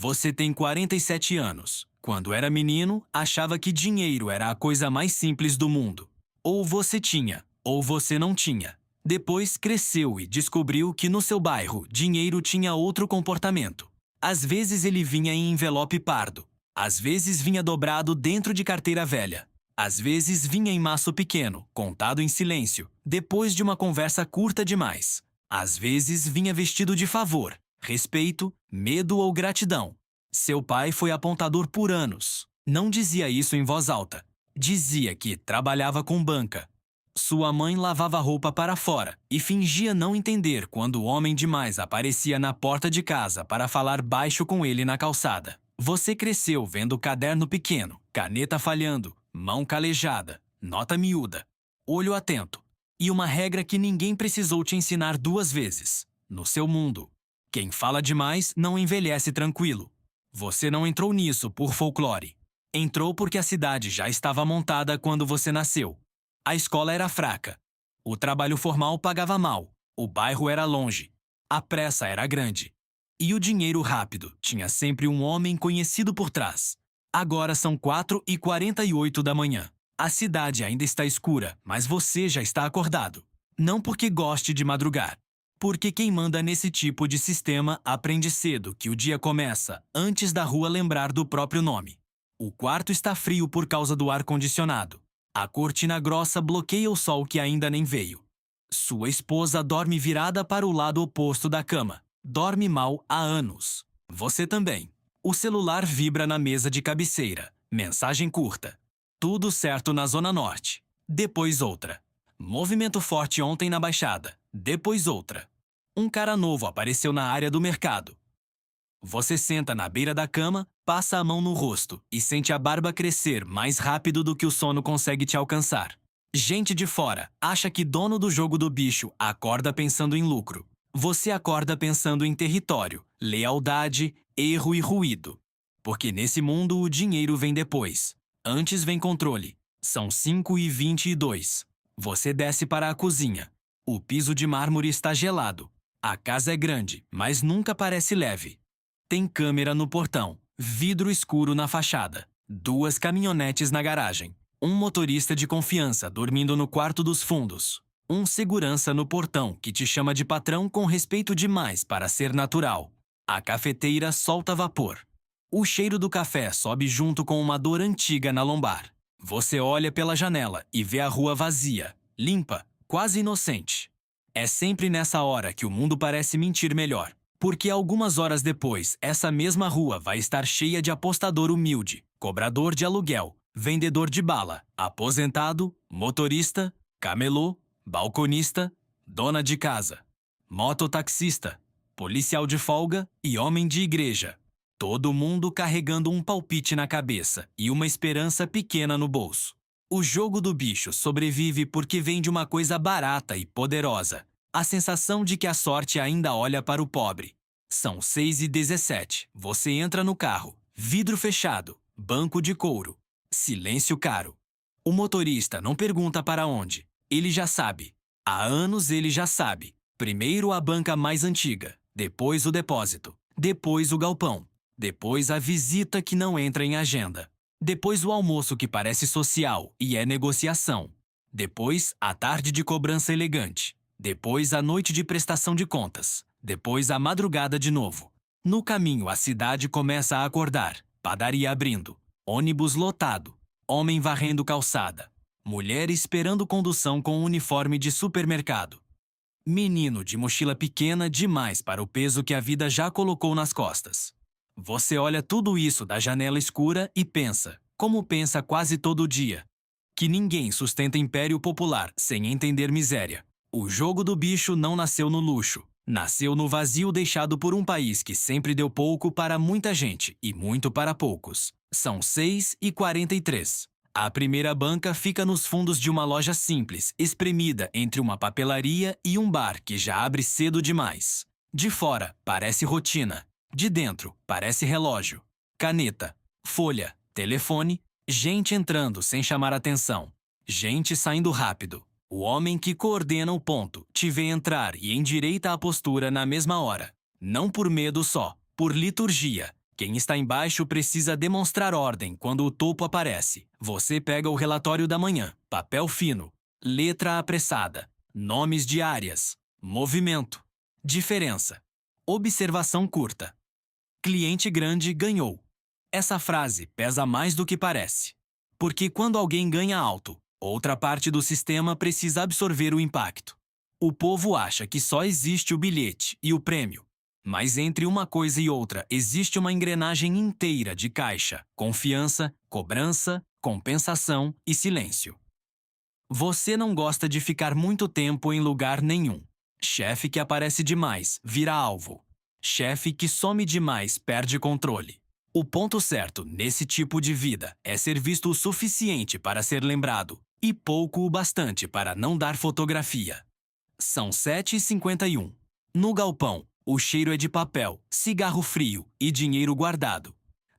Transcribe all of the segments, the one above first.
Você tem 47 anos. Quando era menino, achava que dinheiro era a coisa mais simples do mundo. Ou você tinha, ou você não tinha. Depois cresceu e descobriu que no seu bairro, dinheiro tinha outro comportamento. Às vezes ele vinha em envelope pardo. Às vezes vinha dobrado dentro de carteira velha. Às vezes vinha em maço pequeno, contado em silêncio, depois de uma conversa curta demais. Às vezes vinha vestido de favor, respeito, medo ou gratidão. Seu pai foi apontador por anos. Não dizia isso em voz alta. Dizia que trabalhava com banca. Sua mãe lavava roupa para fora e fingia não entender quando o homem demais aparecia na porta de casa para falar baixo com ele na calçada. Você cresceu vendo caderno pequeno, caneta falhando, mão calejada, nota miúda, olho atento e uma regra que ninguém precisou te ensinar duas vezes. No seu mundo, quem fala demais não envelhece tranquilo. Você não entrou nisso por folclore. Entrou porque a cidade já estava montada quando você nasceu. A escola era fraca. O trabalho formal pagava mal. O bairro era longe. A pressa era grande. E o dinheiro rápido tinha sempre um homem conhecido por trás. Agora são 4h48 da manhã. A cidade ainda está escura, mas você já está acordado. Não porque goste de madrugar. Porque quem manda nesse tipo de sistema aprende cedo que o dia começa antes da rua lembrar do próprio nome. O quarto está frio por causa do ar-condicionado. A cortina grossa bloqueia o sol que ainda nem veio. Sua esposa dorme virada para o lado oposto da cama. Dorme mal há anos. Você também. O celular vibra na mesa de cabeceira. Mensagem curta. Tudo certo na Zona Norte. Depois outra. Movimento forte ontem na Baixada. Depois outra. Um cara novo apareceu na área do mercado. Você senta na beira da cama, passa a mão no rosto e sente a barba crescer mais rápido do que o sono consegue te alcançar. Gente de fora acha que dono do jogo do bicho acorda pensando em lucro. Você acorda pensando em território, lealdade, erro e ruído. Porque nesse mundo o dinheiro vem depois. Antes vem controle. São 5h22. Você desce para a cozinha. O piso de mármore está gelado. A casa é grande, mas nunca parece leve. Tem câmera no portão, vidro escuro na fachada, 2 caminhonetes na garagem, um motorista de confiança dormindo no quarto dos fundos, um segurança no portão que te chama de patrão com respeito demais para ser natural. A cafeteira solta vapor. O cheiro do café sobe junto com uma dor antiga na lombar. Você olha pela janela e vê a rua vazia, limpa, quase inocente. É sempre nessa hora que o mundo parece mentir melhor. Porque algumas horas depois, essa mesma rua vai estar cheia de apostador humilde, cobrador de aluguel, vendedor de bala, aposentado, motorista, camelô, balconista, dona de casa, mototaxista, policial de folga e homem de igreja. Todo mundo carregando um palpite na cabeça e uma esperança pequena no bolso. O jogo do bicho sobrevive porque vem de uma coisa barata e poderosa. A sensação de que a sorte ainda olha para o pobre. São 6h17. Você entra no carro. Vidro fechado. Banco de couro. Silêncio caro. O motorista não pergunta para onde. Ele já sabe. Há anos ele já sabe. Primeiro a banca mais antiga. Depois o depósito. Depois o galpão. Depois a visita que não entra em agenda. Depois o almoço que parece social e é negociação. Depois a tarde de cobrança elegante. Depois a noite de prestação de contas. Depois a madrugada de novo. No caminho a cidade começa a acordar. Padaria abrindo. Ônibus lotado. Homem varrendo calçada. Mulher esperando condução com uniforme de supermercado. Menino de mochila pequena demais para o peso que a vida já colocou nas costas. Você olha tudo isso da janela escura e pensa, como pensa quase todo dia, que ninguém sustenta império popular sem entender miséria. O jogo do bicho não nasceu no luxo. Nasceu no vazio deixado por um país que sempre deu pouco para muita gente e muito para poucos. São 6h43. A primeira banca fica nos fundos de uma loja simples, espremida entre uma papelaria e um bar que já abre cedo demais. De fora, parece rotina. De dentro, parece relógio. Caneta, folha, telefone, gente entrando sem chamar atenção. Gente saindo rápido. O homem que coordena o ponto te vê entrar e endireita a postura na mesma hora. Não por medo só, por liturgia. Quem está embaixo precisa demonstrar ordem quando o topo aparece. Você pega o relatório da manhã, papel fino, letra apressada, nomes de áreas, movimento, diferença, observação curta. Cliente grande ganhou. Essa frase pesa mais do que parece. Porque quando alguém ganha alto, outra parte do sistema precisa absorver o impacto. O povo acha que só existe o bilhete e o prêmio. Mas entre uma coisa e outra existe uma engrenagem inteira de caixa, confiança, cobrança, compensação e silêncio. Você não gosta de ficar muito tempo em lugar nenhum. Chefe que aparece demais vira alvo. Chefe que some demais perde controle. O ponto certo nesse tipo de vida é ser visto o suficiente para ser lembrado e pouco o bastante para não dar fotografia. São 7h51. No galpão, o cheiro é de papel, cigarro frio e dinheiro guardado.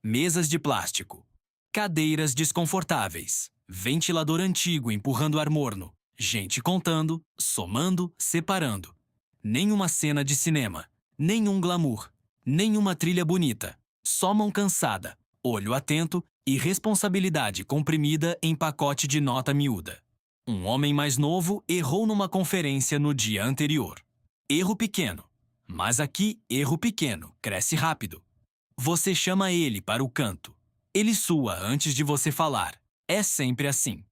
Mesas de plástico. Cadeiras desconfortáveis. Ventilador antigo empurrando ar morno. Gente contando, somando, separando. Nenhuma cena de cinema. Nenhum glamour. Nenhuma trilha bonita. Só mão cansada, olho atento e responsabilidade comprimida em pacote de nota miúda. Um homem mais novo errou numa conferência no dia anterior. Erro pequeno. Mas aqui, erro pequeno cresce rápido. Você chama ele para o canto. Ele sua antes de você falar. É sempre assim.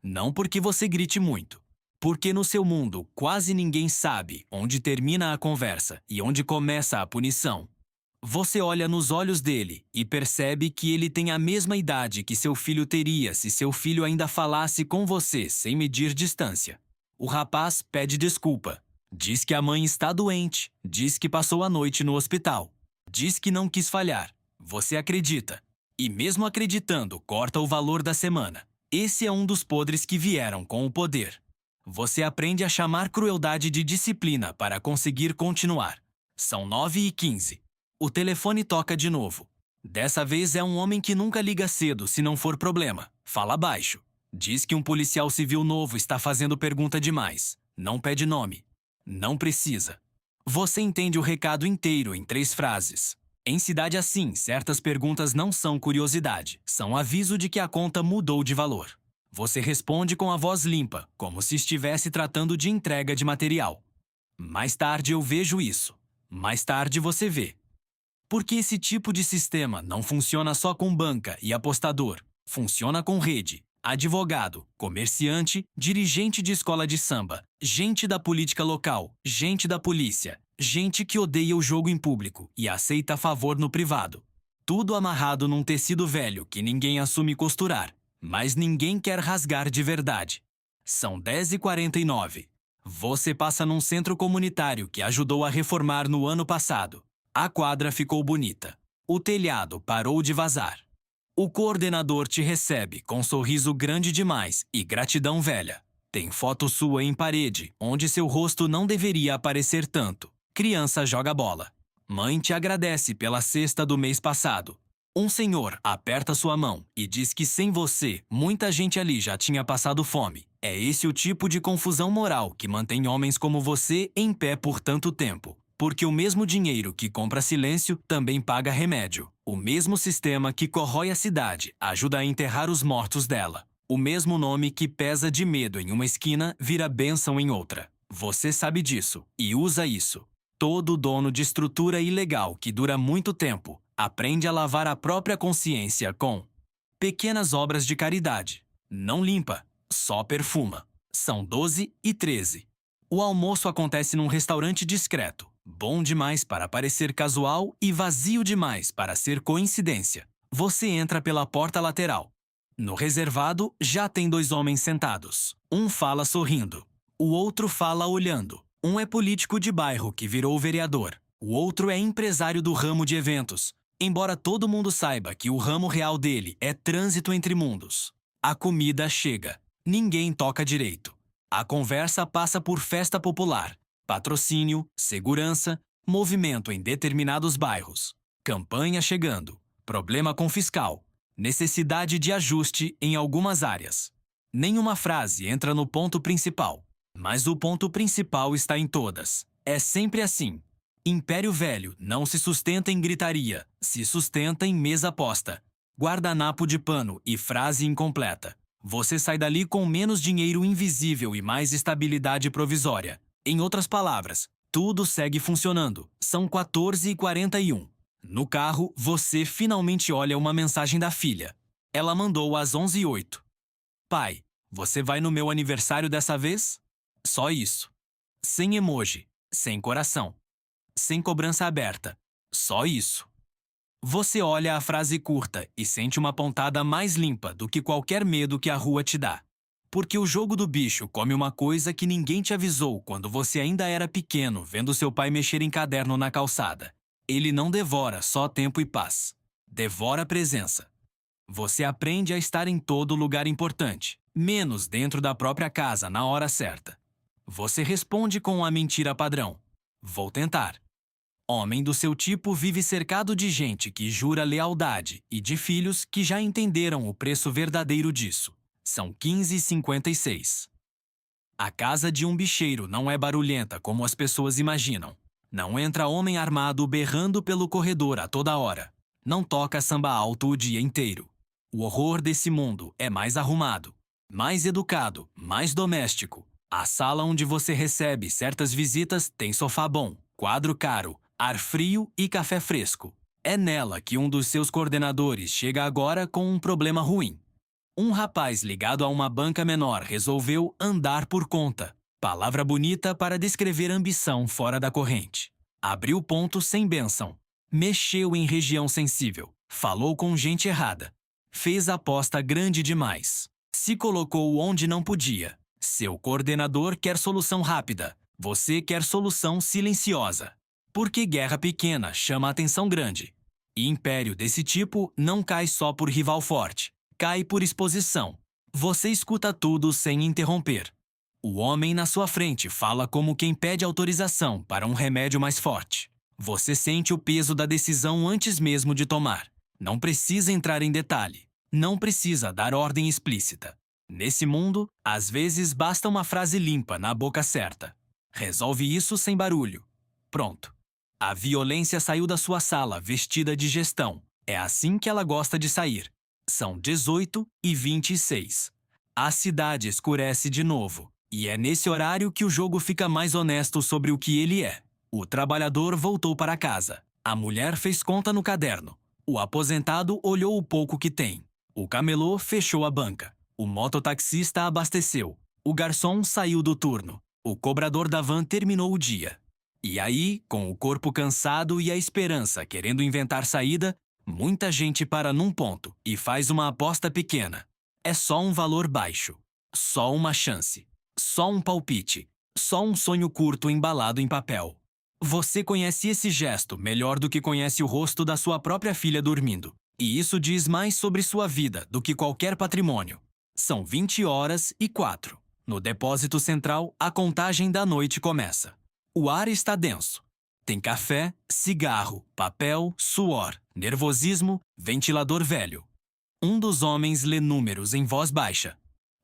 Não porque você grite muito. Porque no seu mundo quase ninguém sabe onde termina a conversa e onde começa a punição. Você olha nos olhos dele e percebe que ele tem a mesma idade que seu filho teria se seu filho ainda falasse com você sem medir distância. O rapaz pede desculpa. Diz que a mãe está doente. Diz que passou a noite no hospital. Diz que não quis falhar. Você acredita. E mesmo acreditando, corta o valor da semana. Esse é um dos podres que vieram com o poder. Você aprende a chamar crueldade de disciplina para conseguir continuar. São 9h15. O telefone toca de novo. Dessa vez é um homem que nunca liga cedo se não for problema. Fala baixo. Diz que um policial civil novo está fazendo pergunta demais. Não pede nome. Não precisa. Você entende o recado inteiro em 3 frases. Em cidade assim, certas perguntas não são curiosidade, são aviso de que a conta mudou de valor. Você responde com a voz limpa, como se estivesse tratando de entrega de material. Mais tarde eu vejo isso. Mais tarde você vê. Porque esse tipo de sistema não funciona só com banca e apostador. Funciona com rede, advogado, comerciante, dirigente de escola de samba, gente da política local, gente da polícia, gente que odeia o jogo em público e aceita favor no privado. Tudo amarrado num tecido velho que ninguém assume costurar, mas ninguém quer rasgar de verdade. São 10h49. Você passa num centro comunitário que ajudou a reformar no ano passado. A quadra ficou bonita. O telhado parou de vazar. O coordenador te recebe com um sorriso grande demais e gratidão velha. Tem foto sua em parede, onde seu rosto não deveria aparecer tanto. Criança joga bola. Mãe te agradece pela cesta do mês passado. Um senhor aperta sua mão e diz que sem você, muita gente ali já tinha passado fome. É esse o tipo de confusão moral que mantém homens como você em pé por tanto tempo. Porque o mesmo dinheiro que compra silêncio também paga remédio. O mesmo sistema que corrói a cidade ajuda a enterrar os mortos dela. O mesmo nome que pesa de medo em uma esquina vira bênção em outra. Você sabe disso e usa isso. Todo dono de estrutura ilegal que dura muito tempo aprende a lavar a própria consciência com pequenas obras de caridade. Não limpa, só perfuma. São 12h13. O almoço acontece num restaurante discreto. Bom demais para parecer casual e vazio demais para ser coincidência. Você entra pela porta lateral. No reservado, já tem 2 homens sentados. Um fala sorrindo. O outro fala olhando. Um é político de bairro que virou vereador. O outro é empresário do ramo de eventos. Embora todo mundo saiba que o ramo real dele é trânsito entre mundos. A comida chega. Ninguém toca direito. A conversa passa por festa popular. Patrocínio, segurança, movimento em determinados bairros, campanha chegando, problema com fiscal, necessidade de ajuste em algumas áreas. Nenhuma frase entra no ponto principal, mas o ponto principal está em todas. É sempre assim. Império Velho não se sustenta em gritaria, se sustenta em mesa posta. Guardanapo de pano e frase incompleta. Você sai dali com menos dinheiro invisível e mais estabilidade provisória. Em outras palavras, tudo segue funcionando. São 14h41. No carro, você finalmente olha uma mensagem da filha. Ela mandou às 11h08. Pai, você vai no meu aniversário dessa vez? Só isso. Sem emoji, sem coração, sem cobrança aberta. Só isso. Você olha a frase curta e sente uma pontada mais limpa do que qualquer medo que a rua te dá. Porque o jogo do bicho come uma coisa que ninguém te avisou quando você ainda era pequeno vendo seu pai mexer em caderno na calçada. Ele não devora só tempo e paz. Devora presença. Você aprende a estar em todo lugar importante, menos dentro da própria casa na hora certa. Você responde com a mentira padrão. Vou tentar. Homem do seu tipo vive cercado de gente que jura lealdade e de filhos que já entenderam o preço verdadeiro disso. São 15h56. A casa de um bicheiro não é barulhenta como as pessoas imaginam. Não entra homem armado berrando pelo corredor a toda hora. Não toca samba alto o dia inteiro. O horror desse mundo é mais arrumado, mais educado, mais doméstico. A sala onde você recebe certas visitas tem sofá bom, quadro caro, ar frio e café fresco. É nela que um dos seus coordenadores chega agora com um problema ruim. Um rapaz ligado a uma banca menor resolveu andar por conta. Palavra bonita para descrever ambição fora da corrente. Abriu ponto sem bênção. Mexeu em região sensível. Falou com gente errada. Fez aposta grande demais. Se colocou onde não podia. Seu coordenador quer solução rápida. Você quer solução silenciosa. Porque guerra pequena chama atenção grande. E império desse tipo não cai só por rival forte. Cai por exposição. Você escuta tudo sem interromper. O homem na sua frente fala como quem pede autorização para um remédio mais forte. Você sente o peso da decisão antes mesmo de tomar. Não precisa entrar em detalhe. Não precisa dar ordem explícita. Nesse mundo, às vezes basta uma frase limpa na boca certa. Resolve isso sem barulho. Pronto. A violência saiu da sua sala vestida de gestão. É assim que ela gosta de sair. São 18h26. A cidade escurece de novo. E é nesse horário que o jogo fica mais honesto sobre o que ele é. O trabalhador voltou para casa. A mulher fez conta no caderno. O aposentado olhou o pouco que tem. O camelô fechou a banca. O mototaxista abasteceu. O garçom saiu do turno. O cobrador da van terminou o dia. E aí, com o corpo cansado e a esperança querendo inventar saída, muita gente para num ponto e faz uma aposta pequena. É só um valor baixo. Só uma chance. Só um palpite. Só um sonho curto embalado em papel. Você conhece esse gesto melhor do que conhece o rosto da sua própria filha dormindo. E isso diz mais sobre sua vida do que qualquer patrimônio. São 20h04. No depósito central, a contagem da noite começa. O ar está denso. Tem café, cigarro, papel, suor, nervosismo, ventilador velho. Um dos homens lê números em voz baixa.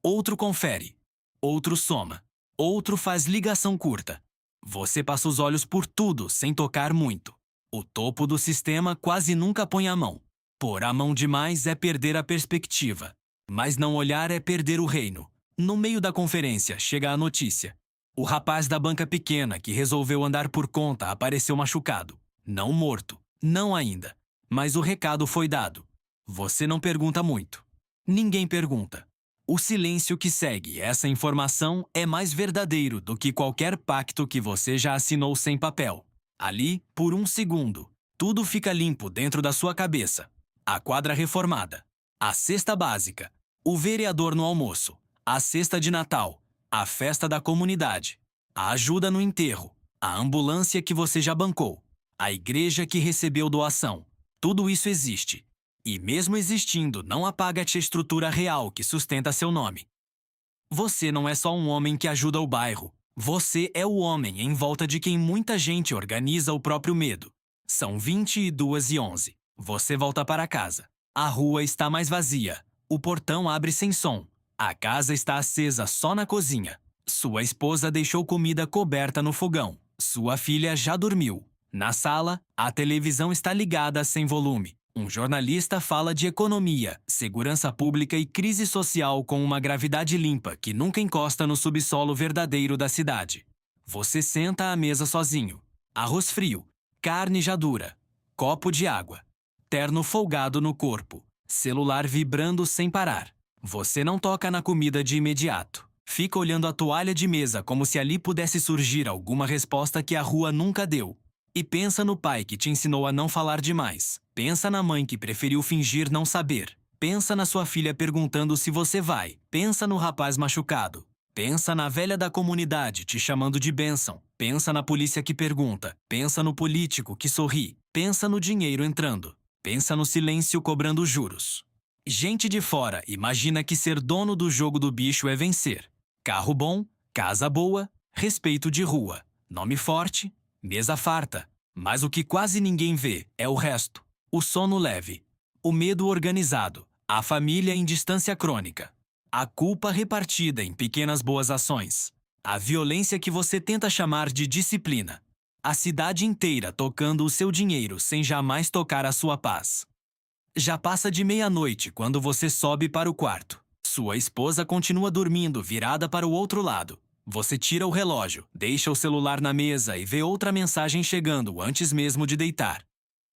Outro confere. Outro soma. Outro faz ligação curta. Você passa os olhos por tudo sem tocar muito. O topo do sistema quase nunca põe a mão. Pôr a mão demais é perder a perspectiva. Mas não olhar é perder o reino. No meio da conferência, chega a notícia. O rapaz da banca pequena que resolveu andar por conta apareceu machucado. Não morto. Não ainda. Mas o recado foi dado. Você não pergunta muito. Ninguém pergunta. O silêncio que segue essa informação é mais verdadeiro do que qualquer pacto que você já assinou sem papel. Ali, por um segundo, tudo fica limpo dentro da sua cabeça. A quadra reformada. A cesta básica. O vereador no almoço. A cesta de Natal. A festa da comunidade, a ajuda no enterro, a ambulância que você já bancou, a igreja que recebeu doação. Tudo isso existe. E mesmo existindo, não apaga a estrutura real que sustenta seu nome. Você não é só um homem que ajuda o bairro. Você é o homem em volta de quem muita gente organiza o próprio medo. São 22h11. Você volta para casa. A rua está mais vazia. O portão abre sem som. A casa está acesa só na cozinha. Sua esposa deixou comida coberta no fogão. Sua filha já dormiu. Na sala, a televisão está ligada sem volume. Um jornalista fala de economia, segurança pública e crise social com uma gravidade limpa que nunca encosta no subsolo verdadeiro da cidade. Você senta à mesa sozinho. Arroz frio, carne já dura, copo de água, terno folgado no corpo, celular vibrando sem parar. Você não toca na comida de imediato. Fica olhando a toalha de mesa como se ali pudesse surgir alguma resposta que a rua nunca deu. E pensa no pai que te ensinou a não falar demais. Pensa na mãe que preferiu fingir não saber. Pensa na sua filha perguntando se você vai. Pensa no rapaz machucado. Pensa na velha da comunidade te chamando de bênção. Pensa na polícia que pergunta. Pensa no político que sorri. Pensa no dinheiro entrando. Pensa no silêncio cobrando juros. Gente de fora imagina que ser dono do jogo do bicho é vencer. Carro bom, casa boa, respeito de rua, nome forte, mesa farta. Mas o que quase ninguém vê é o resto. O sono leve, o medo organizado, a família em distância crônica, a culpa repartida em pequenas boas ações, a violência que você tenta chamar de disciplina, a cidade inteira tocando o seu dinheiro sem jamais tocar a sua paz. Já passa de meia-noite quando você sobe para o quarto. Sua esposa continua dormindo virada para o outro lado. Você tira o relógio, deixa o celular na mesa e vê outra mensagem chegando antes mesmo de deitar.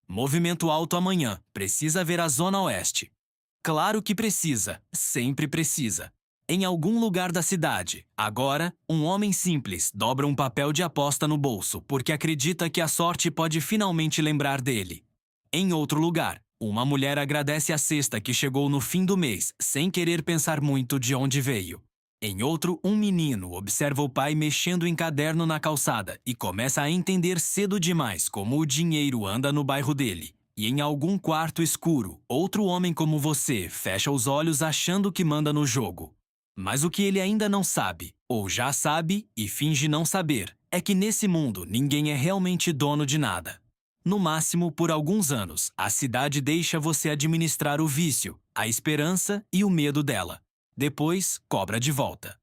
Movimento alto amanhã. Precisa ver a Zona Oeste. Claro que precisa. Sempre precisa. Em algum lugar da cidade, agora, um homem simples dobra um papel de aposta no bolso porque acredita que a sorte pode finalmente lembrar dele. Em outro lugar, uma mulher agradece a cesta que chegou no fim do mês, sem querer pensar muito de onde veio. Em outro, um menino observa o pai mexendo em caderno na calçada e começa a entender cedo demais como o dinheiro anda no bairro dele. E em algum quarto escuro, outro homem como você fecha os olhos achando que manda no jogo. Mas o que ele ainda não sabe, ou já sabe e finge não saber, é que nesse mundo ninguém é realmente dono de nada. No máximo, por alguns anos, a cidade deixa você administrar o vício, a esperança e o medo dela. Depois, cobra de volta.